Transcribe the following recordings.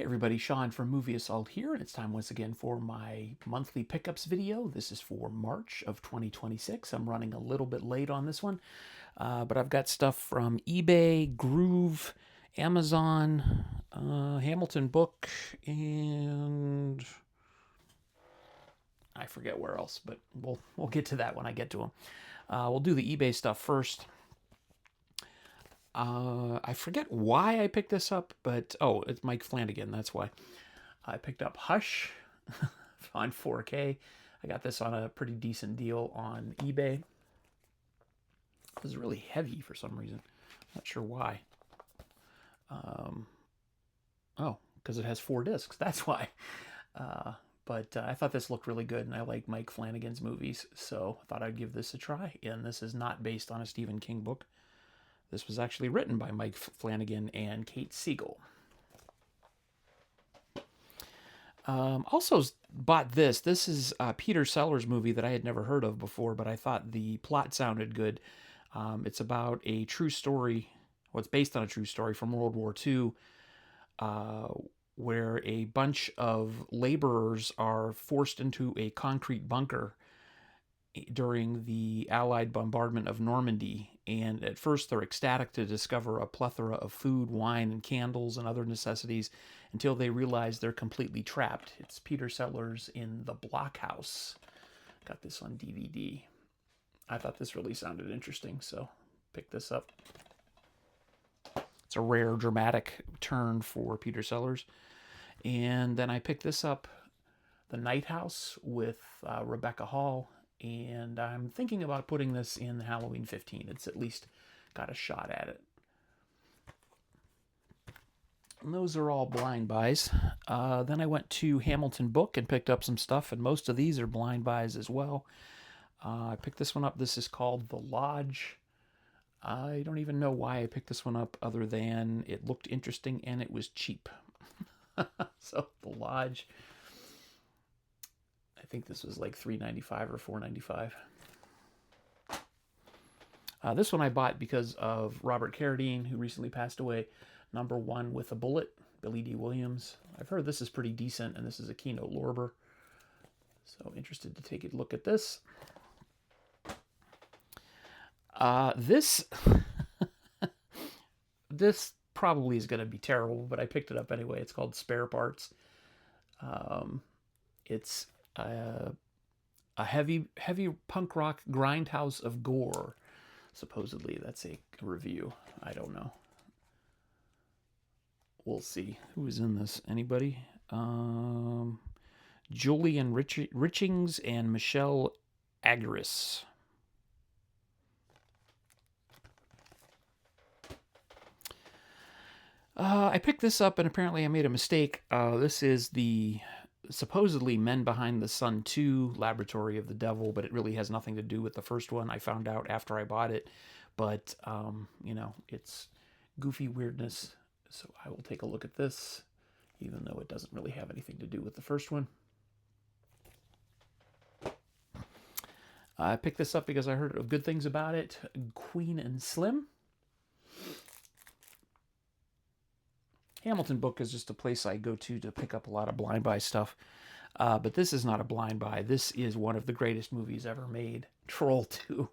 Everybody, Sean from Movie Assault here, and it's time once again for my monthly pickups video. This is for March of 2026. I'm running a little bit late on this one, but I've got stuff from eBay, Groove, Amazon, Hamilton Book, and I forget where else, but we'll get to that when I get to them. We'll do the eBay stuff first. I forget why I picked this up, but it's Mike Flanagan. That's why I picked up Hush on 4K. I got this on a pretty decent deal on eBay. It was really heavy for some reason. Not sure why. Because it has 4 discs. That's why. But I thought this looked really good, and I like Mike Flanagan's movies, so I thought I'd give this a try. And this is not based on a Stephen King book. This was actually written by Mike Flanagan and Kate Siegel. Also bought this. This is Peter Sellers' movie that I had never heard of before, but I thought the plot sounded good. It's about a true story. Well, it's based on a true story from World War II, where a bunch of laborers are forced into a concrete bunker during the Allied bombardment of Normandy. And at first they're ecstatic to discover a plethora of food, wine, and candles and other necessities until they realize they're completely trapped. It's Peter Sellers in The Blockhouse. Got this on DVD. I thought this really sounded interesting, so picked this up. It's a rare dramatic turn for Peter Sellers. And then I picked this up, The Night House with Rebecca Hall. And I'm thinking about putting this in Halloween 15. It's at least got a shot at it. And those are all blind buys. Then I went to Hamilton Book and picked up some stuff, and most of these are blind buys as well. I picked this one up. This is called The Lodge. I don't even know why I picked this one up other than it looked interesting and it was cheap. So, The Lodge. I think this was like $3.95 or $4.95. This one I bought because of Robert Carradine, who recently passed away. Number One with a Bullet, Billy D. Williams. I've heard this is pretty decent, and this is a Kino Lorber. So interested to take a look at this. This probably is going to be terrible, but I picked it up anyway. It's called Spare Parts. It's a heavy punk rock grindhouse of gore. Supposedly, that's a review. I don't know. We'll see. Who is in this? Anybody? Julian Richings and Michelle Agaris. I picked this up, and apparently I made a mistake. This is the supposedly Men Behind the Sun 2, Laboratory of the Devil, but it really has nothing to do with the first one. I found out after I bought it, but, it's goofy weirdness, so I will take a look at this, even though it doesn't really have anything to do with the first one. I picked this up because I heard good things about it. Queen and Slim. Hamilton Book is just a place I go to pick up a lot of blind buy stuff. But this is not a blind buy. This is one of the greatest movies ever made. Troll 2.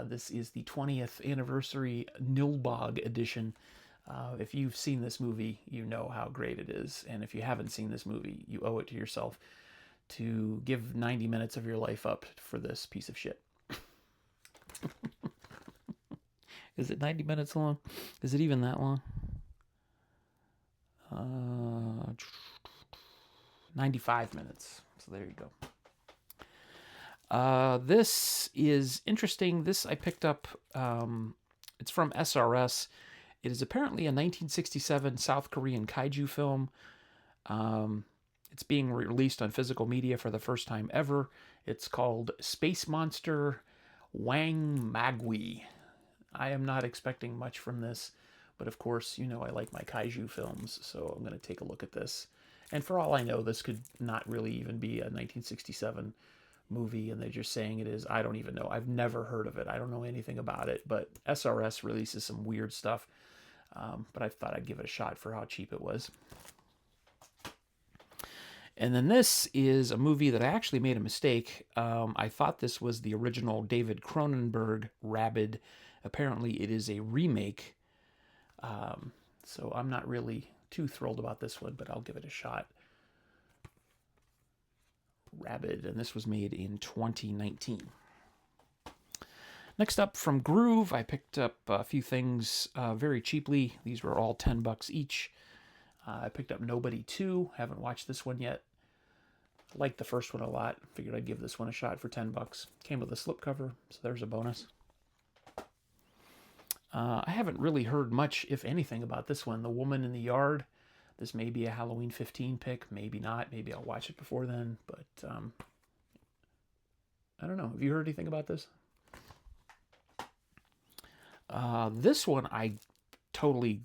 This is the 20th anniversary Nilbog edition. If you've seen this movie, you know how great it is. And if you haven't seen this movie, you owe it to yourself to give 90 minutes of your life up for this piece of shit. Is it 90 minutes long? Is it even that long? 95 minutes. So there you go. This is interesting. This I picked up. It's from SRS. It is apparently a 1967 South Korean kaiju film. It's being released on physical media for the first time ever. It's called Space Monster Wang Magui. I am not expecting much from this. But of course, I like my kaiju films, so I'm going to take a look at this. And for all I know, this could not really even be a 1967 movie, and they're just saying it is. I don't even know. I've never heard of it. I don't know anything about it, but SRS releases some weird stuff. but I thought I'd give it a shot for how cheap it was. And then this is a movie that I actually made a mistake. I thought this was the original David Cronenberg Rabid. Apparently, it is a remake. So I'm not really too thrilled about this one, but I'll give it a shot. Rabid, and this was made in 2019. Next up, from Groove, I picked up a few things very cheaply. These were all $10 each. I picked up Nobody 2. Haven't watched this one yet. Liked the first one a lot. Figured I'd give this one a shot for $10. Came with a slipcover, so there's a bonus. I haven't really heard much, if anything, about this one. The Woman in the Yard. This may be a Halloween 15 pick. Maybe not. Maybe I'll watch it before then. But I don't know. Have you heard anything about this? This one I totally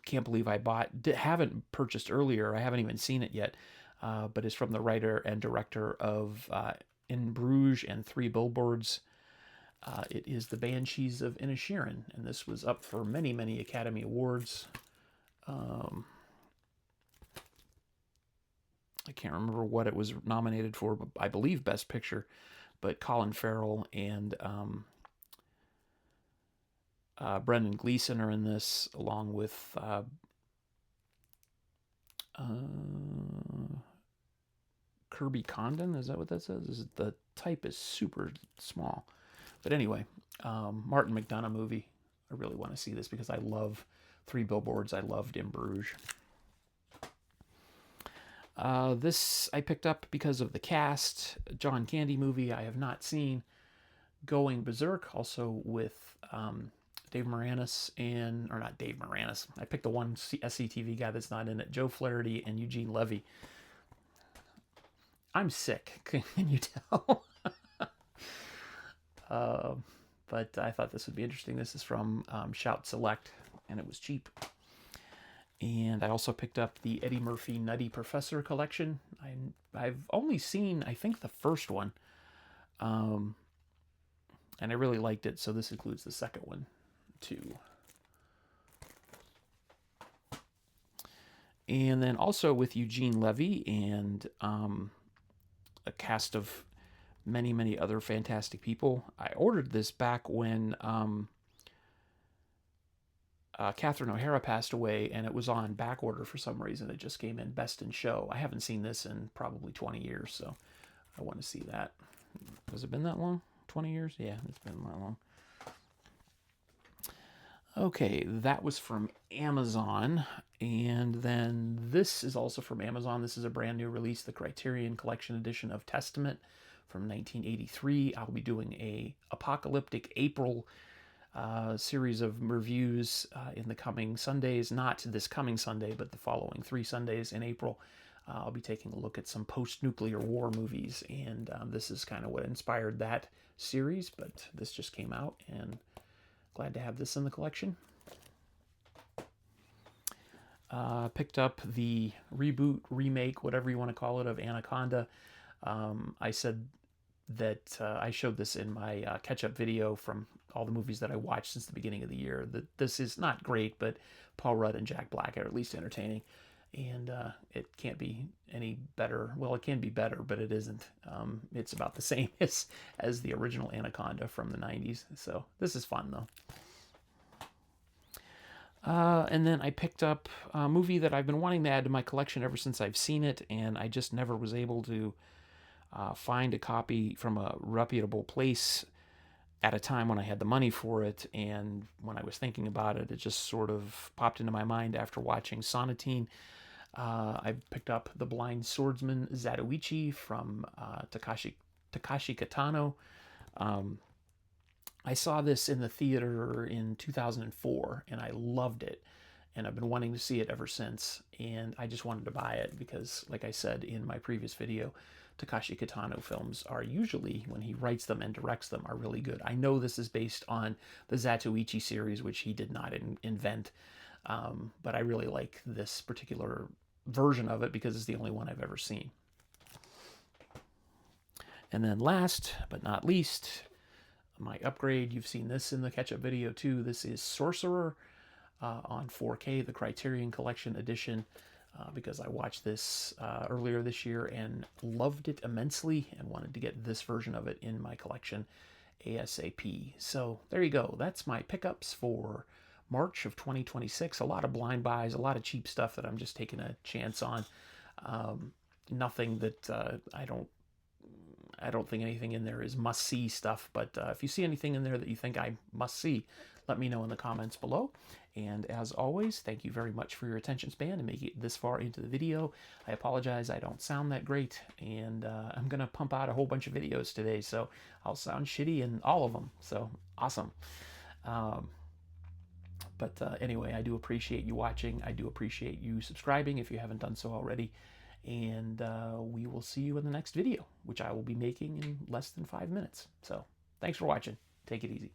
can't believe I bought. Haven't purchased earlier. I haven't even seen it yet. But it's from the writer and director of In Bruges and Three Billboards. It is The Banshees of Inisherin, and this was up for many, many Academy Awards. I can't remember what it was nominated for, but I believe Best Picture. But Colin Farrell and Brendan Gleeson are in this, along with Kirby Condon. Is that what that says? The type is super small. But anyway, Martin McDonagh movie. I really want to see this because I love Three Billboards. I loved In Bruges. This I picked up because of the cast. John Candy movie I have not seen. Going Berserk, also with Dave Moranis or not Dave Moranis. I picked the one SCTV guy that's not in it. Joe Flaherty and Eugene Levy. I'm sick. Can you tell? But I thought this would be interesting. This is from Shout Select, and it was cheap. And I also picked up the Eddie Murphy Nutty Professor collection. I've only seen, I think, the first one. And I really liked it, so this includes the second one, too. And then also with Eugene Levy and a cast of many, many other fantastic people. I ordered this back when Catherine O'Hara passed away, and it was on back order for some reason. It just came in Best in Show. I haven't seen this in probably 20 years, so I want to see that. Has it been that long? 20 years? Yeah, it's been that long. Okay, that was from Amazon. And then this is also from Amazon. This is a brand new release, the Criterion Collection Edition of Testament from 1983. I'll be doing a Apocalyptic April series of reviews in the coming Sundays. Not this coming Sunday, but the following 3 Sundays in April. I'll be taking a look at some post-nuclear war movies, and this is kind of what inspired that series, but this just came out, and glad to have this in the collection. Picked up the reboot, remake, whatever you want to call it, of Anaconda. I said that I showed this in my catch-up video from all the movies that I watched since the beginning of the year. That this is not great, but Paul Rudd and Jack Black are at least entertaining. And it can't be any better. Well, it can be better, but it isn't. It's about the same as the original Anaconda from the 90s. So this is fun, though. And then I picked up a movie that I've been wanting to add to my collection ever since I've seen it, and I just never was able to find a copy from a reputable place at a time when I had the money for it. And when I was thinking about it, it just sort of popped into my mind after watching Sonatine. I picked up The Blind Swordsman Zatoichi from Takashi Kitano. I saw this in the theater in 2004, and I loved it. And I've been wanting to see it ever since. And I just wanted to buy it because, like I said in my previous video, Takashi Kitano films are usually, when he writes them and directs them, are really good. I know this is based on the Zatoichi series, which he did not invent. But I really like this particular version of it because it's the only one I've ever seen. And then last but not least, my upgrade. You've seen this in the catch-up video too. This is Sorcerer. on 4K, the Criterion Collection edition, because I watched this earlier this year and loved it immensely and wanted to get this version of it in my collection ASAP. So there you go. That's my pickups for March of 2026. A lot of blind buys, a lot of cheap stuff that I'm just taking a chance on. Nothing that I don't think anything in there is must-see stuff, but if you see anything in there that you think I must see, let me know in the comments below. And as always, thank you very much for your attention span and making it this far into the video. I apologize I don't sound that great, and I'm going to pump out a whole bunch of videos today, so I'll sound shitty in all of them. So, awesome. Anyway, I do appreciate you watching. I do appreciate you subscribing if you haven't done so already. And we will see you in the next video, which I will be making in less than 5 minutes. So, thanks for watching. Take it easy.